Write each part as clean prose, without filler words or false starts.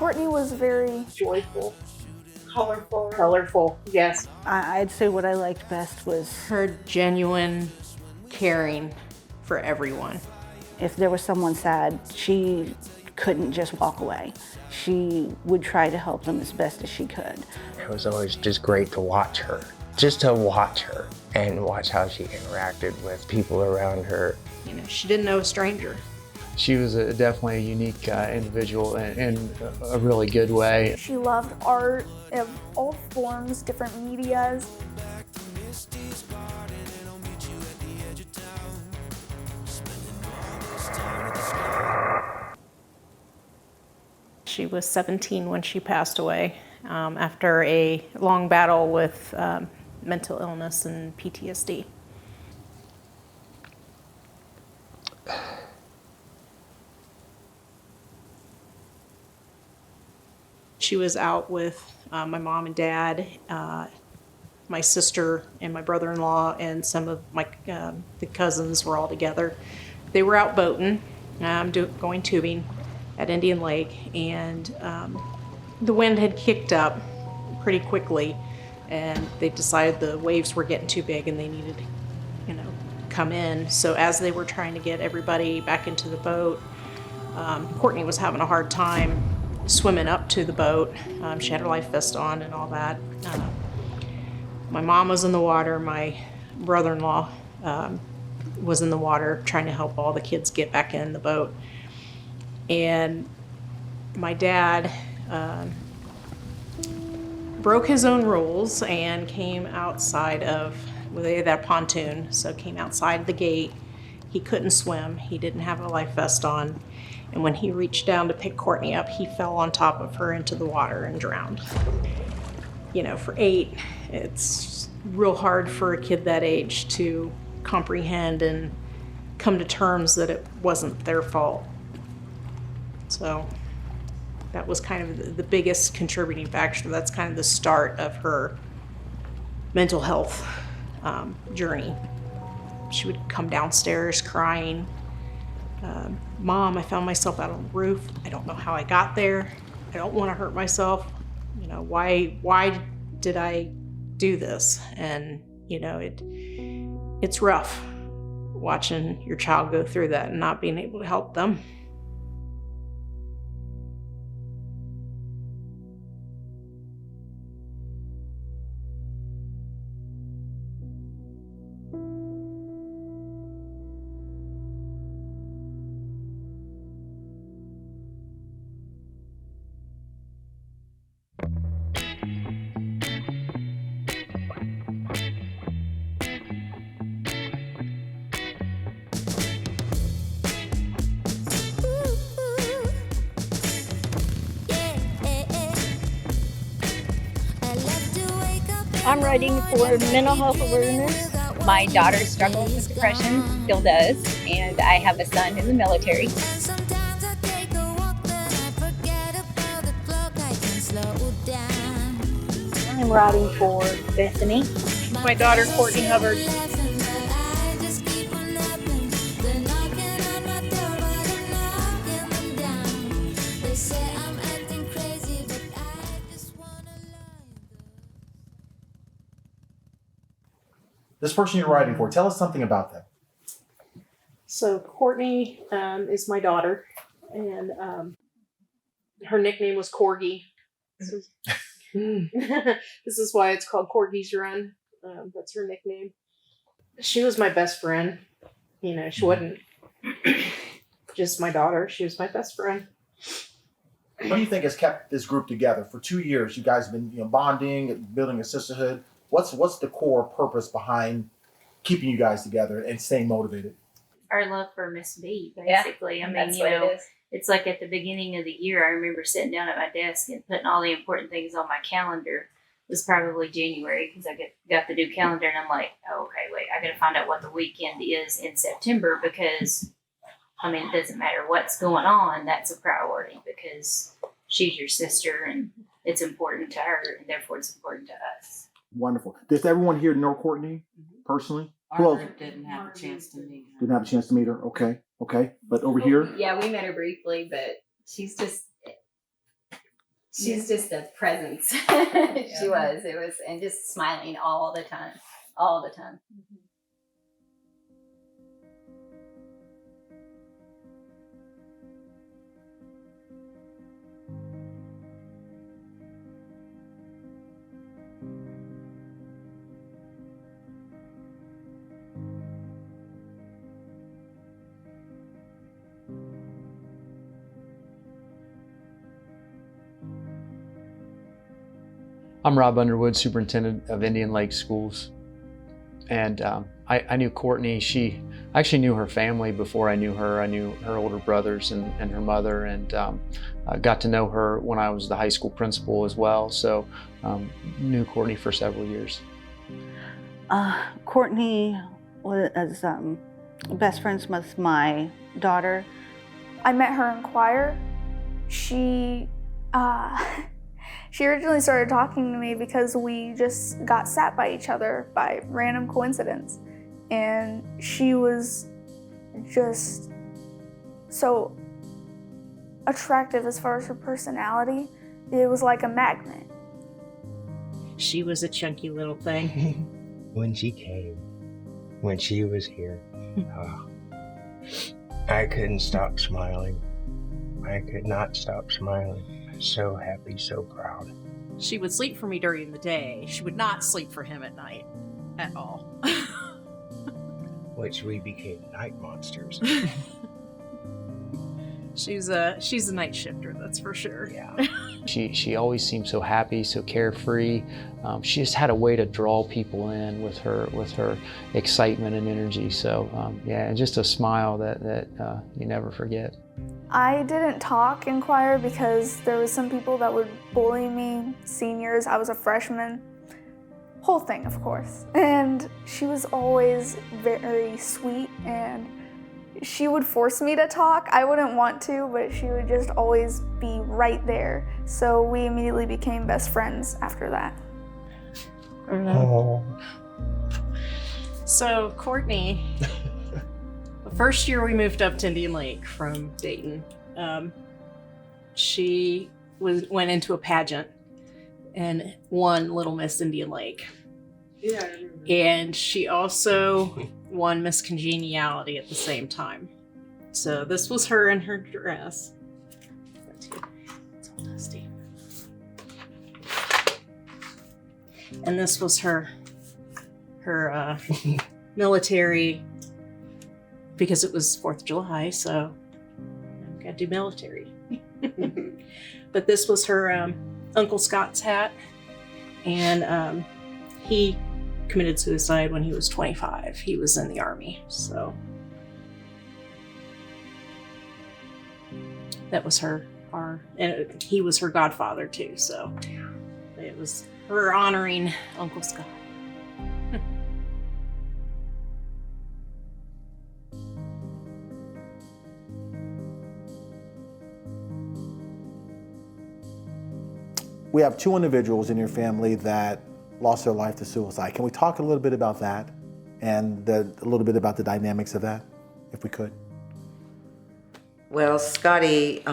Courtney was very joyful, colorful, yes. I'd say what I liked best was her genuine caring for everyone. if there was someone sad, she couldn't just walk away. She would try to help them as best as she could. It was always just great to watch her. Just to watch her and watch how she interacted with people around her. You know, she didn't know a stranger. She was definitely a unique individual in a really good way. She loved art of all forms, different medias. She was 17 when she passed away after a long battle with mental illness and PTSD. She was out with my mom and dad, my sister and my brother-in-law, and some of my the cousins were all together. They were out boating, going tubing at Indian Lake, and the wind had kicked up pretty quickly, and they decided the waves were getting too big and they needed, come in. So as they were trying to get everybody back into the boat, Courtney was having a hard time swimming up to the boat. She had her life vest on and all that. My mom was in the water. My brother-in-law was in the water trying to help all the kids get back in the boat. And my dad broke his own rules and came outside of, they had that pontoon, so came outside the gate. He couldn't swim. He didn't have a life vest on. And when he reached down to pick Courtney up, he fell on top of her into the water and drowned. For 8, it's real hard for a kid that age to comprehend and come to terms that it wasn't their fault. So that was kind of the biggest contributing factor. That's kind of the start of her mental health journey. She would come downstairs crying. Mom, I found myself out on the roof. I don't know how I got there. I don't want to hurt myself. Why did I do this? And, it's rough watching your child go through that and not being able to help them. I'm writing for mental health awareness. My daughter struggles with depression, still does, and I have a son in the military. I'm writing for Bethany. My daughter, Courtney Hubbard. This person you're writing for, tell us something about them. So Courtney is my daughter, and her nickname was Corgi. This is why it's called Corgis Run. That's her nickname. She was my best friend. She wasn't just my daughter. She was my best friend. What do you think has kept this group together? For 2 years, you guys have been bonding, building a sisterhood. What's the core purpose behind keeping you guys together and staying motivated? Our love for Miss B, basically. Yeah, I mean, it's like at the beginning of the year, I remember sitting down at my desk and putting all the important things on my calendar. It was probably January because I got the new calendar, and I'm like, oh, okay, wait, I got to find out what the weekend is in September because, it doesn't matter what's going on, that's a priority because she's your sister and it's important to her and therefore it's important to us. Wonderful. Does everyone here know Courtney personally? Our group didn't have a chance to meet her. Didn't have a chance to meet her. Okay. But over here? Yeah, we met her briefly, but she's just She's just a presence. She was. It was, and just smiling all the time. All the time. I'm Rob Underwood, Superintendent of Indian Lake Schools. And I knew Courtney. I actually knew her family before I knew her. I knew her older brothers and her mother, and got to know her when I was the high school principal as well. So knew Courtney for several years. Courtney was best friends with my daughter. I met her in choir. She originally started talking to me because we just got sat by each other by random coincidence. And she was just so attractive as far as her personality. It was like a magnet. She was a chunky little thing. When she came, when she was here, I couldn't stop smiling. I could not stop smiling. So happy, so proud. She would sleep for me during the day. She would not sleep for him at night at all. Which we became night monsters. She's a night shifter, that's for sure. Yeah. She always seemed so happy, so carefree. She just had a way to draw people in with her excitement and energy. So yeah, and just a smile that you never forget. I didn't talk in choir because there was some people that would bully me, seniors. I was a freshman. Whole thing, of course. And she was always very sweet, and she would force me to talk. I wouldn't want to, but she would just always be right there. So we immediately became best friends after that. Oh. So Courtney, the first year we moved up to Indian Lake from Dayton, she went into a pageant and won Little Miss Indian Lake. Yeah, I remember. And she also won Miss Congeniality at the same time. So this was her in her dress. It's all dusty. And this was her military, because it was 4th of July, so I gotta do military. But this was her Uncle Scott's hat, and he committed suicide when he was 25. He was in the Army, so that was and he was her godfather too, so it was her honoring Uncle Scott. We have 2 individuals in your family that lost their life to suicide. Can we talk a little bit about that and a little bit about the dynamics of that, if we could? Well, Scotty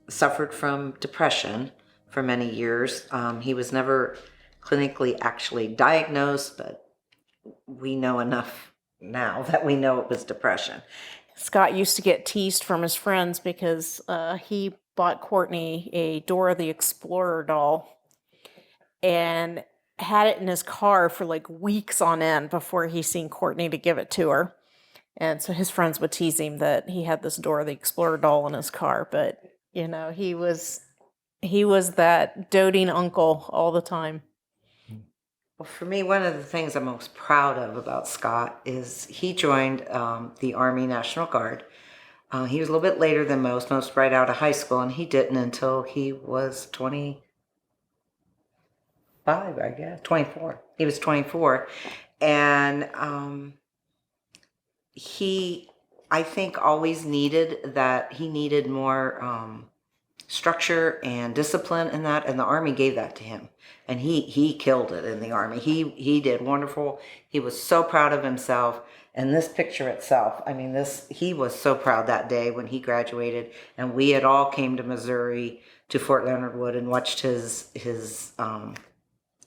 suffered from depression for many years. He was never clinically actually diagnosed, but we know enough now that we know it was depression. Scott used to get teased from his friends because he bought Courtney a Dora the Explorer doll and had it in his car for like weeks on end before he seen Courtney to give it to her. And so his friends would tease him that he had this Dora the Explorer doll in his car, but you know, he was that doting uncle all the time. Well, for me, one of the things I'm most proud of about Scott is he joined the Army National Guard. He was a little bit later than most right out of high school, and he didn't until he was 25, I guess, 24. He was 24. And he, I think, always needed that. He needed more structure and discipline in that, and the Army gave that to him. And he killed it in the Army. He did wonderful. He was so proud of himself. And this picture itself, I mean, he was so proud that day when he graduated, and we had all came to Missouri to Fort Leonard Wood and watched his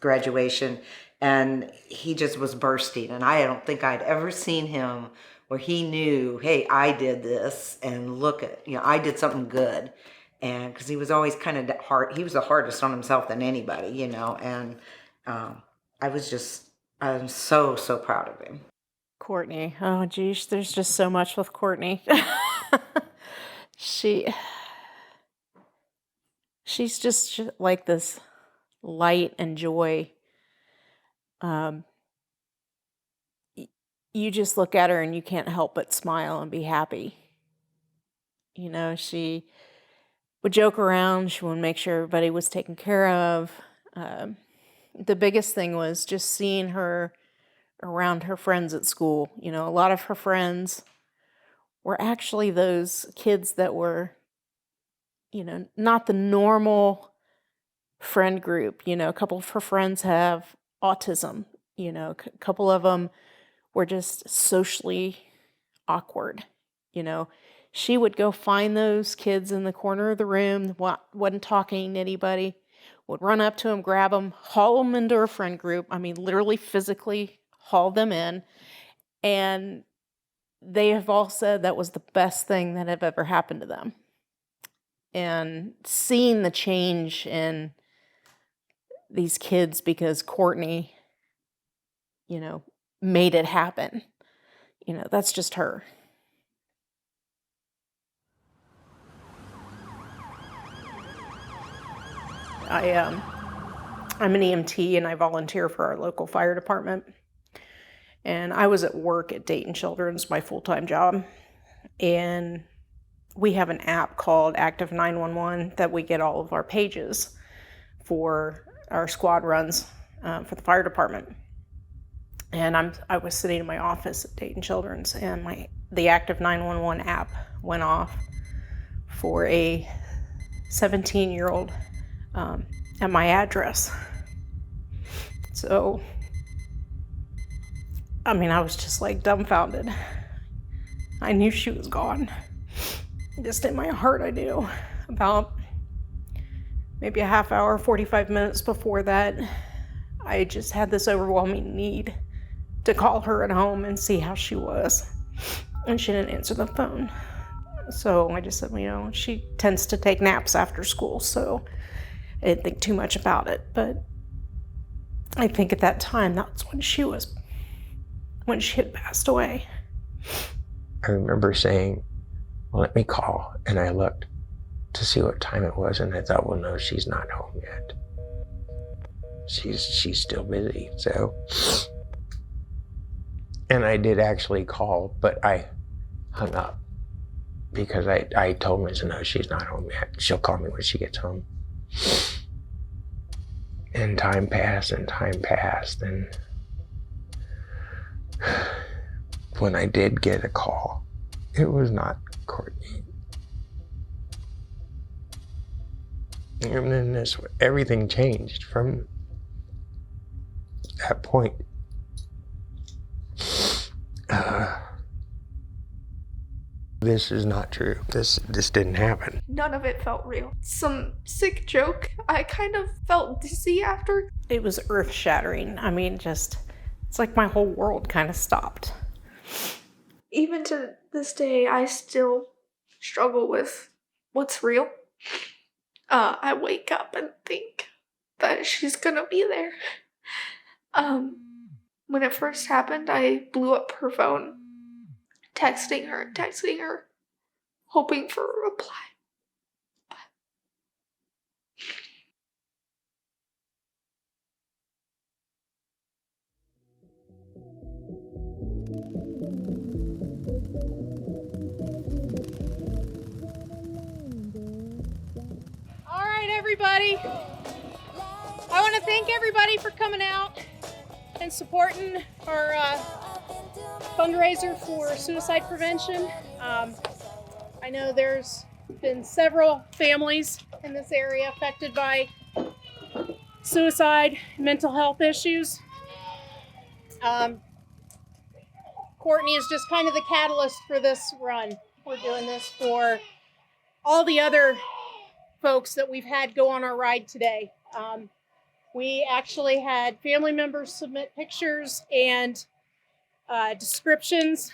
graduation, and he just was bursting. And I don't think I'd ever seen him where he knew, hey, I did this, and look at, I did something good. And because he was always kind of hard, he was the hardest on himself than anybody, and I'm so proud of him. Courtney. Oh, geez, there's just so much with Courtney. She's just like this light and joy. You just look at her and you can't help but smile and be happy. She would joke around. She would make sure everybody was taken care of. The biggest thing was just seeing her around her friends at school. A lot of her friends were actually those kids that were, not the normal friend group. A couple of her friends have autism. A couple of them were just socially awkward. She would go find those kids in the corner of the room, wasn't talking to anybody, would run up to them, grab them, haul them into her friend group. I mean, literally physically haul them in. And they have all said that was the best thing that had ever happened to them. And seeing the change in these kids because Courtney, made it happen. That's just her. I'm an EMT and I volunteer for our local fire department. And I was at work at Dayton Children's, my full-time job. And we have an app called Active 911 that we get all of our pages for our squad runs for the fire department. And I was sitting in my office at Dayton Children's, and the Active 911 app went off for a 17-year-old at my address. So, I was just like dumbfounded. I knew she was gone. Just in my heart, I knew. About maybe a half hour, 45 minutes before that, I just had this overwhelming need to call her at home and see how she was. And she didn't answer the phone. So I just said, she tends to take naps after school, so I didn't think too much about it. But I think at that time, that's when she had passed away. I remember saying, well, let me call. And I looked to see what time it was, and I thought, well, no, she's not home yet. She's still busy, so. And I did actually call, but I hung up because I told her, I said, no, she's not home yet. She'll call me when she gets home. And time passed, and when I did get a call, it was not Courtney. And then everything changed from that point. This is not true. This didn't happen. None of it felt real. Some sick joke. I kind of felt dizzy after. It was earth-shattering. It's like my whole world kind of stopped. Even to this day, I still struggle with what's real. I wake up and think that she's gonna be there. When it first happened, I blew up her phone, texting her, hoping for a reply. All right, everybody. I want to thank everybody for coming out and supporting our fundraiser for suicide prevention. I know there's been several families in this area affected by suicide, mental health issues. Of Courtney is just kind of the catalyst for this run. We're doing this for all the other folks that we've had go on our ride today. We actually had family members submit pictures and descriptions.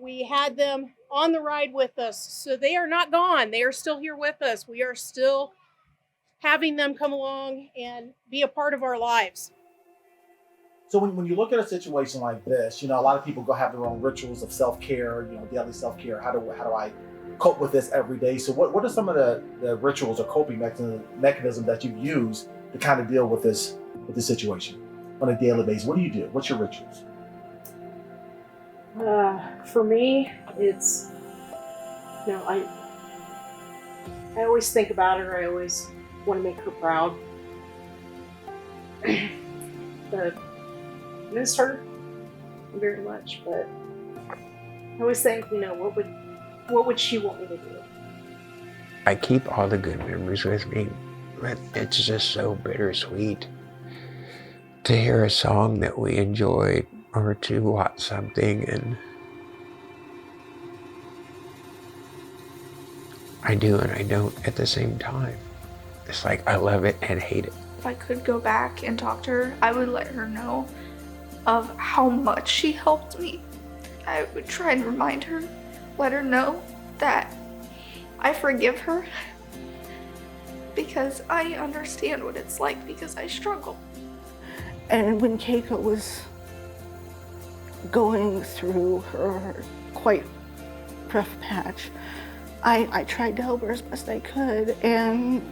We had them on the ride with us, so they are not gone. They are still here with us. We are still having them come along and be a part of our lives. So when you look at a situation like this, a lot of people go have their own rituals of self-care, daily self-care. How do I cope with this every day? So what are some of the rituals or coping mechanisms that you use to kind of deal with this situation on a daily basis? What do you do? What's your rituals? For me, it's, I always think about her. I always want to make her proud. But I miss her very much, but I always think, what would she want me to do? I keep all the good memories with me, but it's just so bittersweet to hear a song that we enjoyed or to watch something, and I do and I don't at the same time. It's like I love it and hate it. If I could go back and talk to her, I would let her know of how much she helped me. I would try and remind her, let her know that I forgive her because I understand what it's like because I struggle. And when Keiko was going through her quite rough patch, I tried to help her as best I could, and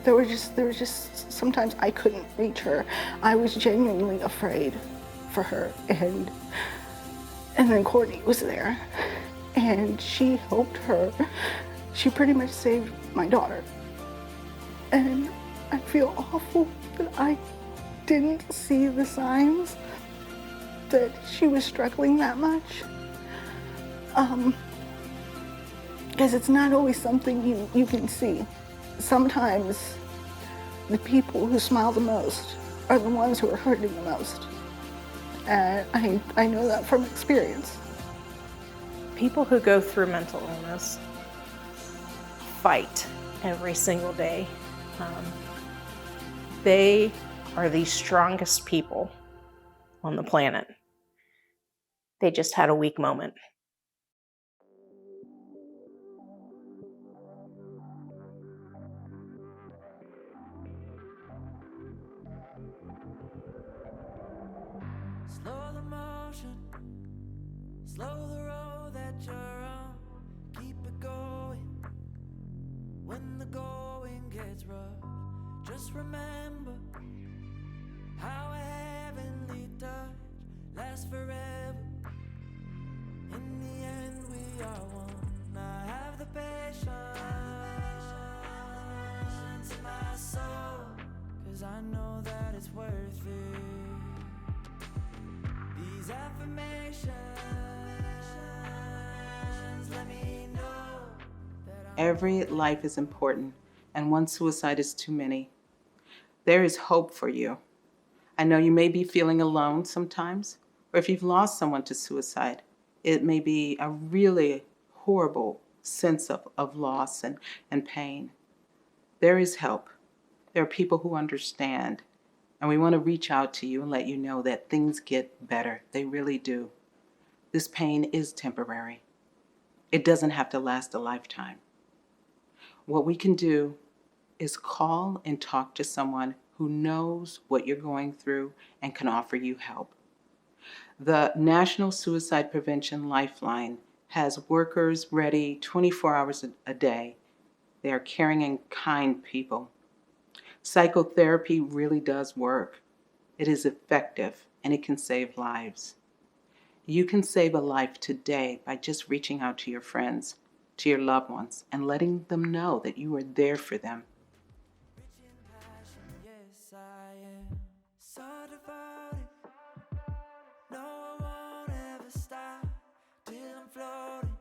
there was just sometimes I couldn't reach her. I was genuinely afraid for her, and then Courtney was there, and she helped her. She pretty much saved my daughter, and I feel awful that I didn't see the signs that she was struggling that much. Because it's not always something you can see. Sometimes the people who smile the most are the ones who are hurting the most. And I know that from experience. People who go through mental illness fight every single day. They are the strongest people on the planet. They just had a weak moment. Slow the motion, slow the road that you're on. Keep it going when the going gets rough. Just remember how a heavenly touch lasts forever. In the end, we are one. I have the patience in my soul, 'cause I know that it's worth it. These affirmations let me know that every life is important, and one suicide is too many. There is hope for you. I know you may be feeling alone sometimes, or if you've lost someone to suicide, it may be a really horrible sense of loss and pain. There is help. There are people who understand, and we want to reach out to you and let you know that things get better. They really do. This pain is temporary. It doesn't have to last a lifetime. What we can do is call and talk to someone who knows what you're going through and can offer you help. The National Suicide Prevention Lifeline has workers ready 24 hours a day. They are caring and kind people. Psychotherapy really does work. It is effective and it can save lives. You can save a life today by just reaching out to your friends, to your loved ones, and letting them know that you are there for them. yes, I am so devoted. No, I won't ever stop till I'm floating,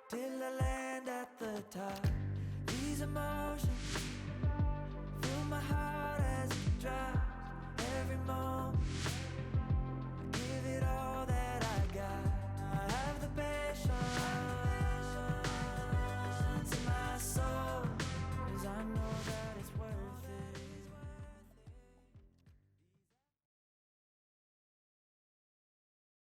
till I land at the top. These emotions